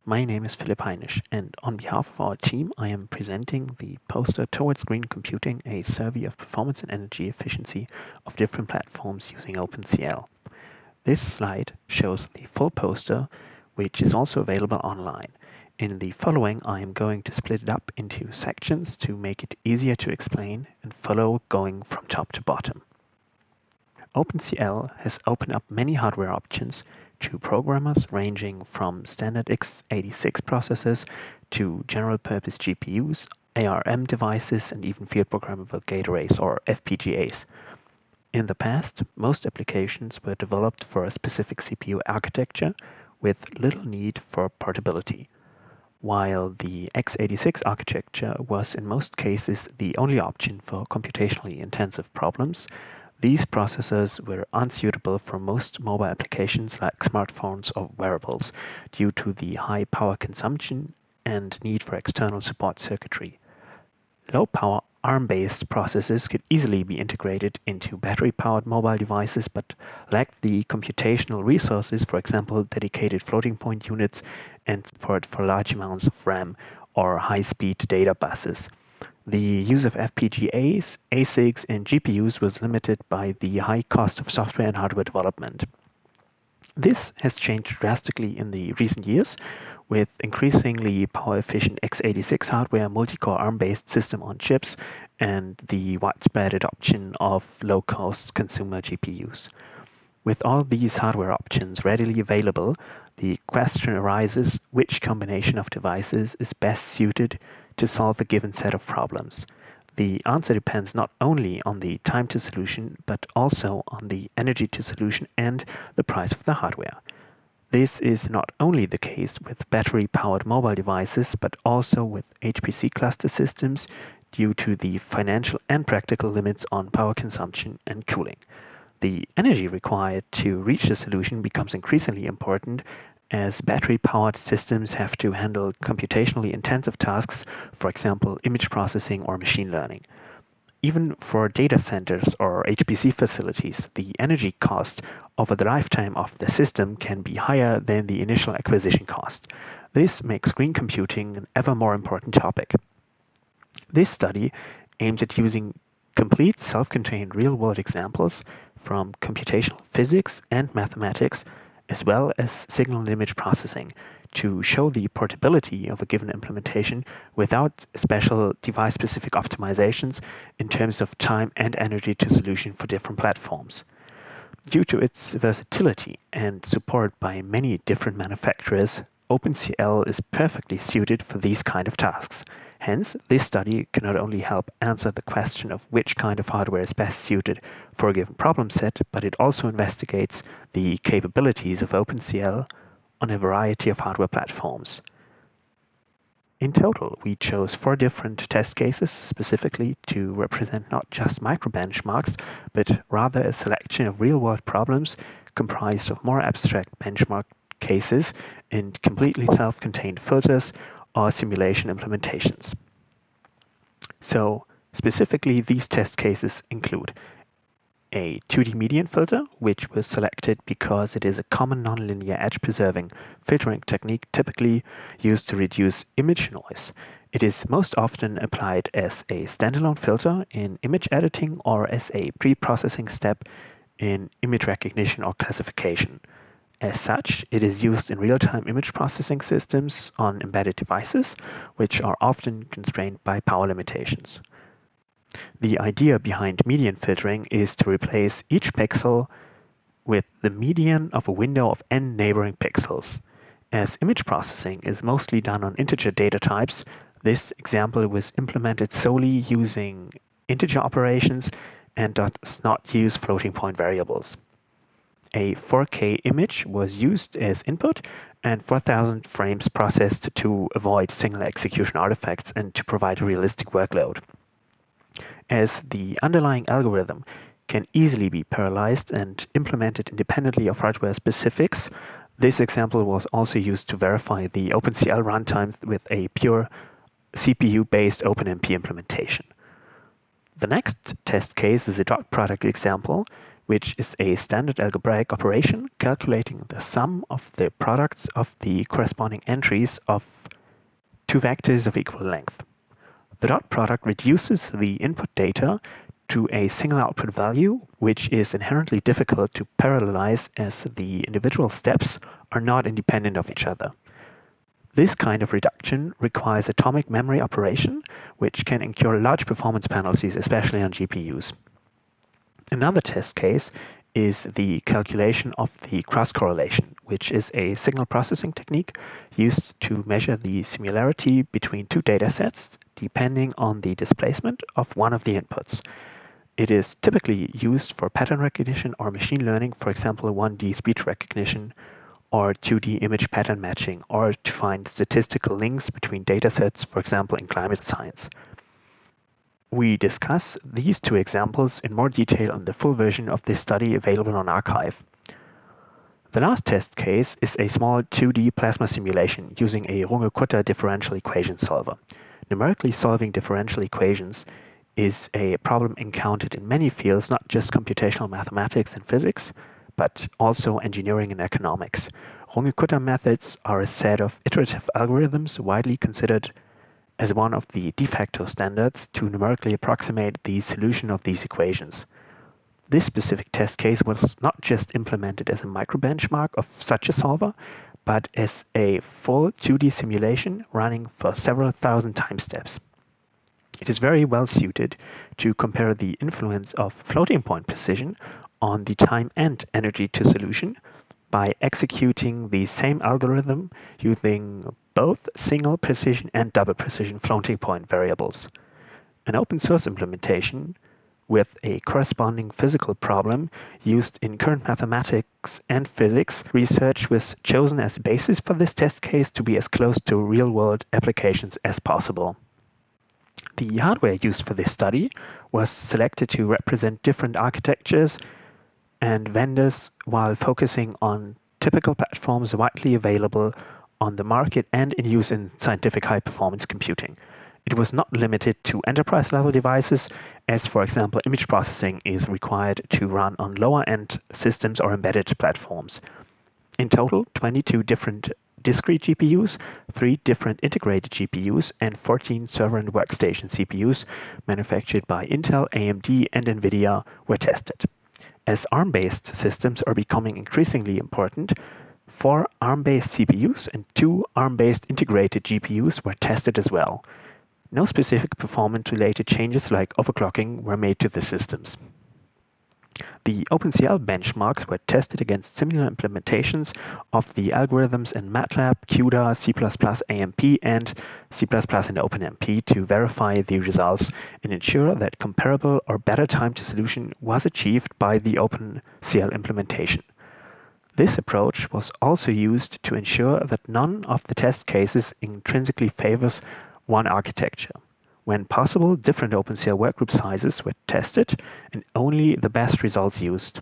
My name is Heinisch, and on behalf of our team, I am presenting the poster Towards Green Computing, a survey of performance and energy efficiency of different platforms using OpenCL. This slide shows the full poster, which is also available online. In the following, I am going to split it up into sections to make it easier to explain and follow going from top to bottom. OpenCL has opened up many hardware options to programmers ranging from standard x86 processors to general-purpose GPUs, ARM devices, and even field-programmable gate arrays or FPGAs. In the past, most applications were developed for a specific CPU architecture with little need for portability. While the x86 architecture was in most cases the only option for computationally intensive problems, these processors were unsuitable for most mobile applications like smartphones or wearables due to the high power consumption and need for external support circuitry. Low-power ARM-based processors could easily be integrated into battery-powered mobile devices but lacked the computational resources, for example, dedicated floating-point units and support for large amounts of RAM or high-speed data buses. The use of FPGAs, ASICs, and GPUs was limited by the high cost of software and hardware development. This has changed drastically in the recent years, with increasingly power-efficient x86 hardware, multi-core ARM-based system on chips, and the widespread adoption of low-cost consumer GPUs. With all these hardware options readily available, the question arises which combination of devices is best suited to solve a given set of problems. The answer depends not only on the time to solution, but also on the energy to solution and the price of the hardware. This is not only the case with battery-powered mobile devices, but also with HPC cluster systems due to the financial and practical limits on power consumption and cooling. The energy required to reach the solution becomes increasingly important as battery-powered systems have to handle computationally intensive tasks, for example, image processing or machine learning. Even for data centers or HPC facilities, the energy cost over the lifetime of the system can be higher than the initial acquisition cost. This makes green computing an ever more important topic. This study aims at using complete self-contained real-world examples from computational physics and mathematics, as well as signal and image processing, to show the portability of a given implementation without special device-specific optimizations in terms of time and energy to solution for different platforms. Due to its versatility and support by many different manufacturers, OpenCL is perfectly suited for these kind of tasks. Hence, this study can not only help answer the question of which kind of hardware is best suited for a given problem set, but it also investigates the capabilities of OpenCL on a variety of hardware platforms. In total, we chose 4 different test cases specifically to represent not just micro-benchmarks, but rather a selection of real-world problems comprised of more abstract benchmark cases and completely self-contained filters or simulation implementations. So, specifically, these test cases include a 2D median filter, which was selected because it is a common nonlinear edge-preserving filtering technique typically used to reduce image noise. It is most often applied as a standalone filter in image editing or as a pre-processing step in image recognition or classification. As such, it is used in real-time image processing systems on embedded devices, which are often constrained by power limitations. The idea behind median filtering is to replace each pixel with the median of a window of n neighboring pixels. As image processing is mostly done on integer data types, this example was implemented solely using integer operations and does not use floating point variables. A 4K image was used as input and 4,000 frames processed to avoid single execution artifacts and to provide a realistic workload. As the underlying algorithm can easily be parallelized and implemented independently of hardware specifics, this example was also used to verify the OpenCL runtimes with a pure CPU-based OpenMP implementation. The next test case is a dot product example, which is a standard algebraic operation calculating the sum of the products of the corresponding entries of two vectors of equal length. The dot product reduces the input data to a single output value, which is inherently difficult to parallelize as the individual steps are not independent of each other. This kind of reduction requires atomic memory operation, which can incur large performance penalties, especially on GPUs. Another test case is the calculation of the cross-correlation, which is a signal processing technique used to measure the similarity between two datasets depending on the displacement of one of the inputs. It is typically used for pattern recognition or machine learning, for example, 1D speech recognition, or 2D image pattern matching, or to find statistical links between datasets, for example, in climate science. We discuss these two examples in more detail on the full version of this study available on arXiv. The last test case is a small 2D plasma simulation using a Runge-Kutta differential equation solver. Numerically solving differential equations is a problem encountered in many fields, not just computational mathematics and physics, but also engineering and economics. Runge-Kutta methods are a set of iterative algorithms widely considered as one of the de facto standards to numerically approximate the solution of these equations. This specific test case was not just implemented as a microbenchmark of such a solver, but as a full 2D simulation running for several thousand time steps. It is very well suited to compare the influence of floating point precision on the time and energy to solution by executing the same algorithm using both single precision and double precision floating point variables. An open source implementation with a corresponding physical problem used in current mathematics and physics research was chosen as basis for this test case to be as close to real-world applications as possible. The hardware used for this study was selected to represent different architectures and vendors while focusing on typical platforms widely available on the market and in use in scientific high-performance computing. It was not limited to enterprise-level devices, as for example image processing is required to run on lower-end systems or embedded platforms. In total, 22 different discrete GPUs, 3 different integrated GPUs, and 14 server and workstation CPUs manufactured by Intel, AMD, and NVIDIA were tested. As ARM-based systems are becoming increasingly important, 4 ARM-based CPUs and 2 ARM-based integrated GPUs were tested as well. No specific performance-related changes like overclocking were made to the systems. The OpenCL benchmarks were tested against similar implementations of the algorithms in MATLAB, CUDA, C++, AMP, and C++ and OpenMP to verify the results and ensure that comparable or better time to solution was achieved by the OpenCL implementation. This approach was also used to ensure that none of the test cases intrinsically favors one architecture. When possible, different OpenCL workgroup sizes were tested and only the best results used.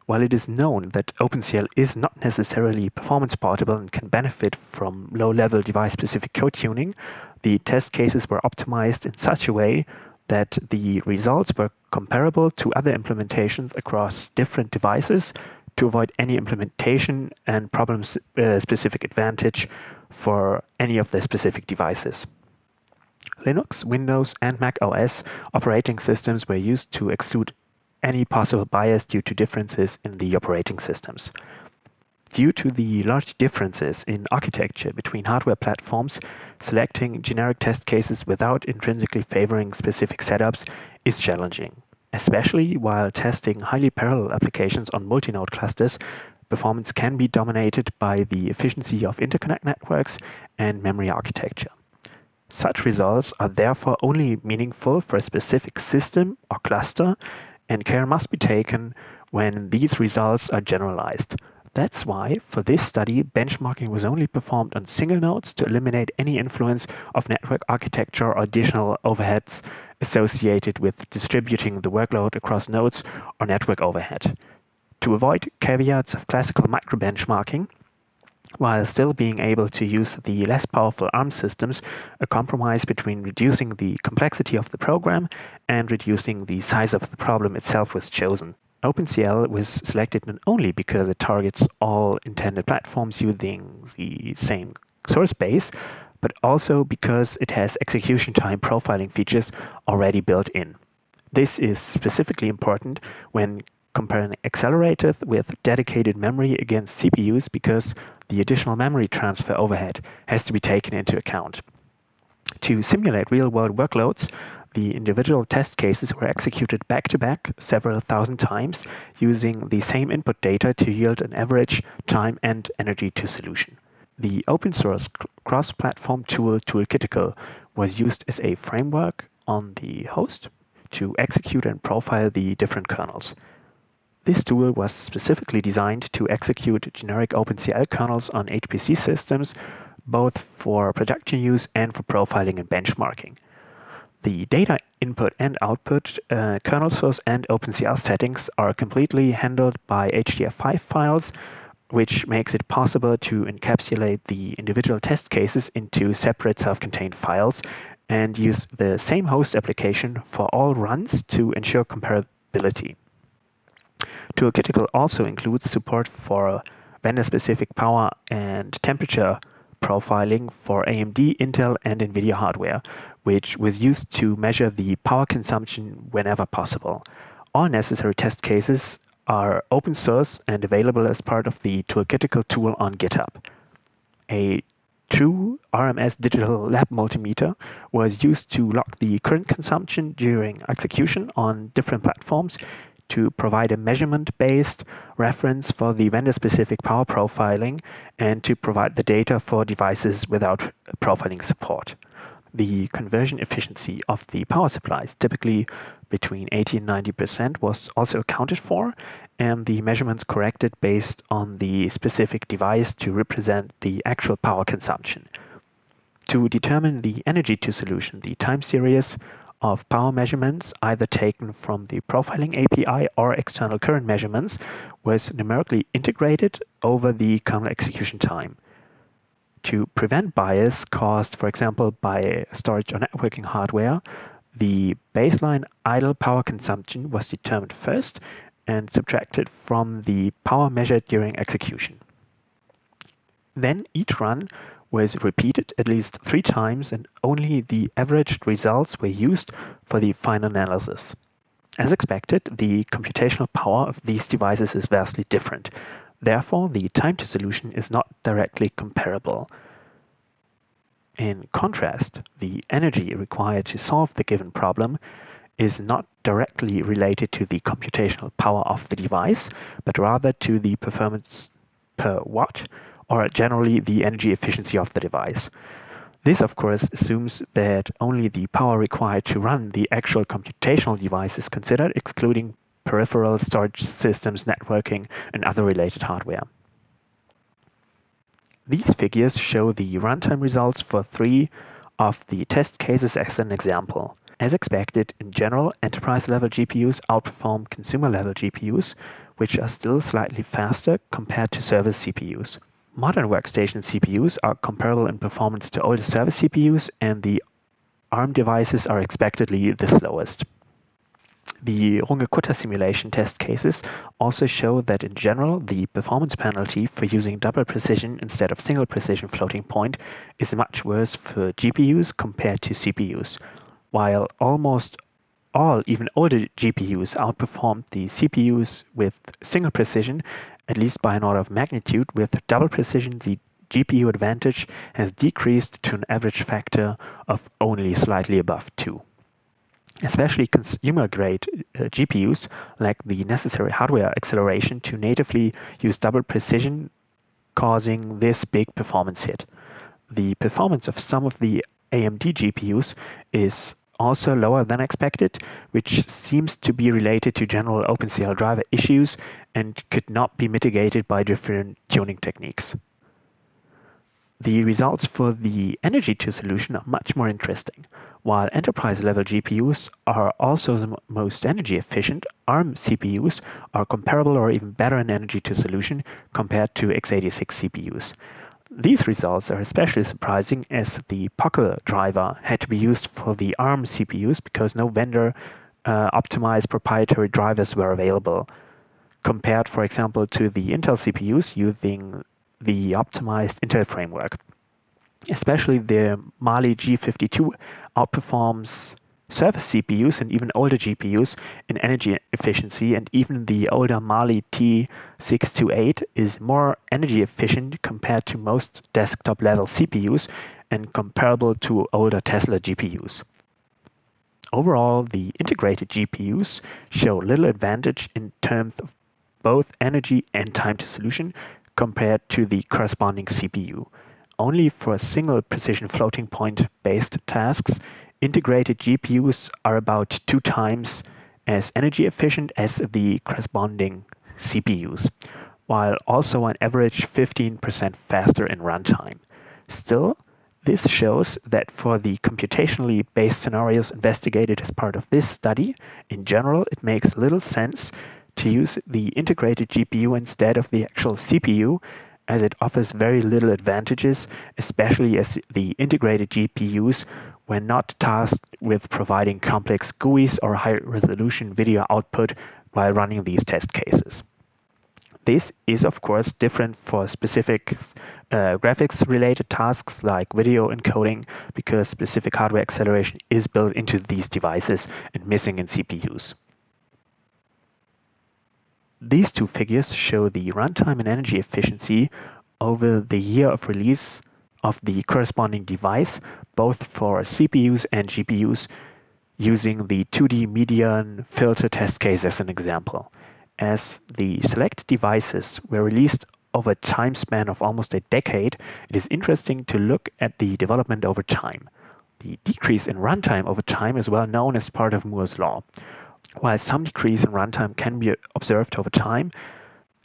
While it is known that OpenCL is not necessarily performance portable and can benefit from low-level device-specific code tuning, the test cases were optimized in such a way that the results were comparable to other implementations across different devices to avoid any implementation and problem-specific advantage for any of the specific devices. Linux, Windows, and Mac OS operating systems were used to exclude any possible bias due to differences in the operating systems. Due to the large differences in architecture between hardware platforms, selecting generic test cases without intrinsically favoring specific setups is challenging. Especially while testing highly parallel applications on multi-node clusters, performance can be dominated by the efficiency of interconnect networks and memory architecture. Such results are therefore only meaningful for a specific system or cluster, and care must be taken when these results are generalized. That's why, for this study, benchmarking was only performed on single nodes to eliminate any influence of network architecture or additional overheads associated with distributing the workload across nodes or network overhead. To avoid caveats of classical microbenchmarking, while still being able to use the less powerful ARM systems, a compromise between reducing the complexity of the program and reducing the size of the problem itself was chosen. OpenCL was selected not only because it targets all intended platforms using the same source base, but also because it has execution time profiling features already built in. This is specifically important when comparing accelerators with dedicated memory against CPUs because the additional memory transfer overhead has to be taken into account. To simulate real-world workloads, the individual test cases were executed back-to-back several thousand times using the same input data to yield an average time and energy to solution. The open-source cross-platform tool Toolkitical was used as a framework on the host to execute and profile the different kernels. This tool was specifically designed to execute generic OpenCL kernels on HPC systems, both for production use and for profiling and benchmarking. The data input and output, kernel source and OpenCL settings are completely handled by HDF5 files, which makes it possible to encapsulate the individual test cases into separate self-contained files and use the same host application for all runs to ensure comparability. Toolkitical also includes support for vendor-specific power and temperature profiling for AMD, Intel, and NVIDIA hardware, which was used to measure the power consumption whenever possible. All necessary test cases are open source and available as part of the Toolkitical tool on GitHub. A true RMS digital lab multimeter was used to log the current consumption during execution on different platforms to provide a measurement-based reference for the vendor-specific power profiling and to provide the data for devices without profiling support. The conversion efficiency of the power supplies, typically between 80 and 90%, was also accounted for, and the measurements corrected based on the specific device to represent the actual power consumption. To determine the energy to solution, the time series of power measurements, either taken from the profiling API or external current measurements, was numerically integrated over the kernel execution time. To prevent bias caused, for example, by storage or networking hardware, the baseline idle power consumption was determined first and subtracted from the power measured during execution. Then each run was repeated at least 3 times and only the averaged results were used for the final analysis. As expected, the computational power of these devices is vastly different. Therefore, the time to solution is not directly comparable. In contrast, the energy required to solve the given problem is not directly related to the computational power of the device, but rather to the performance per watt, or generally the energy efficiency of the device. This, of course, assumes that only the power required to run the actual computational device is considered, excluding peripheral storage systems, networking, and other related hardware. These figures show the runtime results for 3 of the test cases as an example. As expected, in general, enterprise-level GPUs outperform consumer-level GPUs, which are still slightly faster compared to service CPUs. Modern workstation CPUs are comparable in performance to older service CPUs, and the ARM devices are expectedly the slowest. The Runge-Kutta simulation test cases also show that in general, the performance penalty for using double precision instead of single precision floating point is much worse for GPUs compared to CPUs, while almost all even older GPUs outperformed the CPUs with single precision, at least by an order of magnitude. With double precision, the GPU advantage has decreased to an average factor of only slightly above 2. Especially consumer-grade GPUs lack the necessary hardware acceleration to natively use double precision, causing this big performance hit. The performance of some of the AMD GPUs is also lower than expected, which seems to be related to general OpenCL driver issues and could not be mitigated by different tuning techniques. The results for the energy to solution are much more interesting. While enterprise-level GPUs are also the most energy efficient, ARM CPUs are comparable or even better in energy to solution compared to x86 CPUs. These results are especially surprising as the POCL driver had to be used for the ARM CPUs because no vendor optimized proprietary drivers were available, compared, for example, to the Intel CPUs using the optimized Intel framework. Especially the Mali G52 outperforms server CPUs and even older GPUs in energy efficiency, and even the older Mali T628 is more energy efficient compared to most desktop-level CPUs and comparable to older Tesla GPUs. Overall, the integrated GPUs show little advantage in terms of both energy and time to solution compared to the corresponding CPU. Only for single precision floating point based tasks, integrated GPUs are about 2 times as energy efficient as the corresponding CPUs, while also on average 15% faster in runtime. Still, this shows that for the computationally based scenarios investigated as part of this study, in general, it makes little sense to use the integrated GPU instead of the actual CPU, as it offers very little advantages, especially as the integrated GPUs were not tasked with providing complex GUIs or high-resolution video output while running these test cases. This is, of course, different for specific graphics-related tasks like video encoding, because specific hardware acceleration is built into these devices and missing in CPUs. These two figures show the runtime and energy efficiency over the year of release of the corresponding device, both for CPUs and GPUs, using the 2D median filter test case as an example. As the selected devices were released over a time span of almost a decade, it is interesting to look at the development over time. The decrease in runtime over time is well known as part of Moore's law. While some decrease in runtime can be observed over time,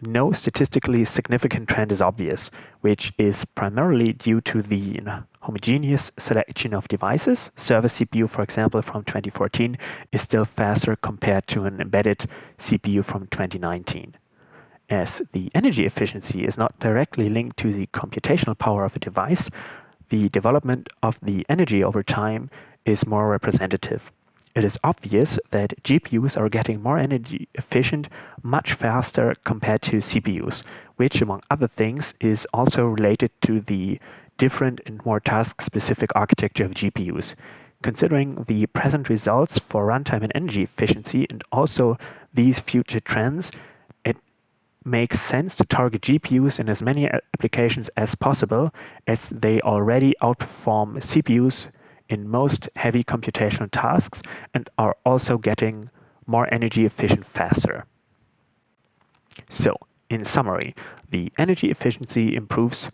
no statistically significant trend is obvious, which is primarily due to the homogeneous selection of devices. Server CPU, for example, from 2014 is still faster compared to an embedded CPU from 2019. As the energy efficiency is not directly linked to the computational power of a device, the development of the energy over time is more representative. It is obvious that GPUs are getting more energy efficient much faster compared to CPUs, which, among other things, is also related to the different and more task-specific architecture of GPUs. Considering the present results for runtime and energy efficiency and also these future trends, it makes sense to target GPUs in as many applications as possible, as they already outperform CPUs in most heavy computational tasks and are also getting more energy efficient faster. So, in summary, the energy efficiency improves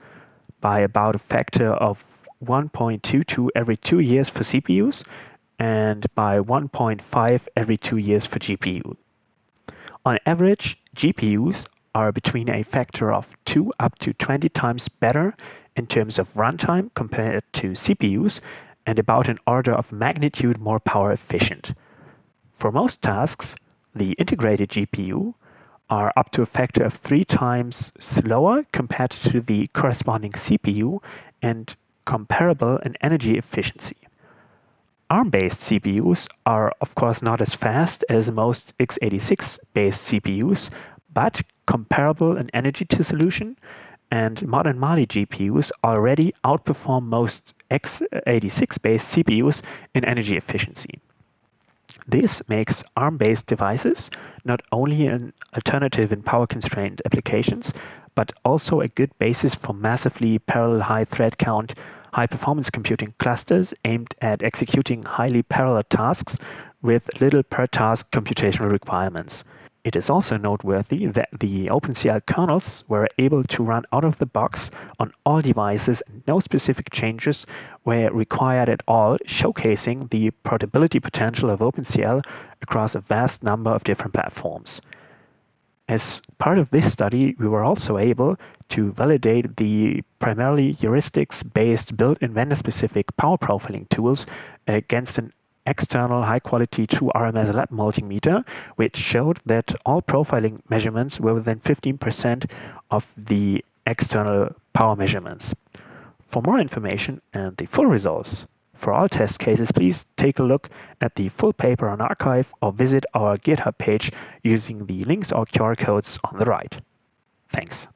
by about a factor of 1.22 every 2 years for CPUs and by 1.5 every 2 years for GPU. On average, GPUs are between a factor of 2 up to 20 times better in terms of runtime compared to CPUs, and about an order of magnitude more power efficient. For most tasks, the integrated GPU are up to a factor of 3 times slower compared to the corresponding CPU and comparable in energy efficiency. ARM-based CPUs are of course not as fast as most x86-based CPUs, but comparable in energy to solution, and modern Mali GPUs already outperform most x86-based CPUs in energy efficiency. This makes ARM-based devices not only an alternative in power-constrained applications, but also a good basis for massively parallel high thread count, high-performance computing clusters aimed at executing highly parallel tasks with little per-task computational requirements. It is also noteworthy that the OpenCL kernels were able to run out of the box on all devices and no specific changes were required at all, showcasing the portability potential of OpenCL across a vast number of different platforms. As part of this study, we were also able to validate the primarily heuristics-based built-in vendor-specific power profiling tools against an external high-quality true RMS lab multimeter, which showed that all profiling measurements were within 15% of the external power measurements. For more information and the full results for all test cases, please take a look at the full paper on arXiv or visit our GitHub page using the links or QR codes on the right. Thanks.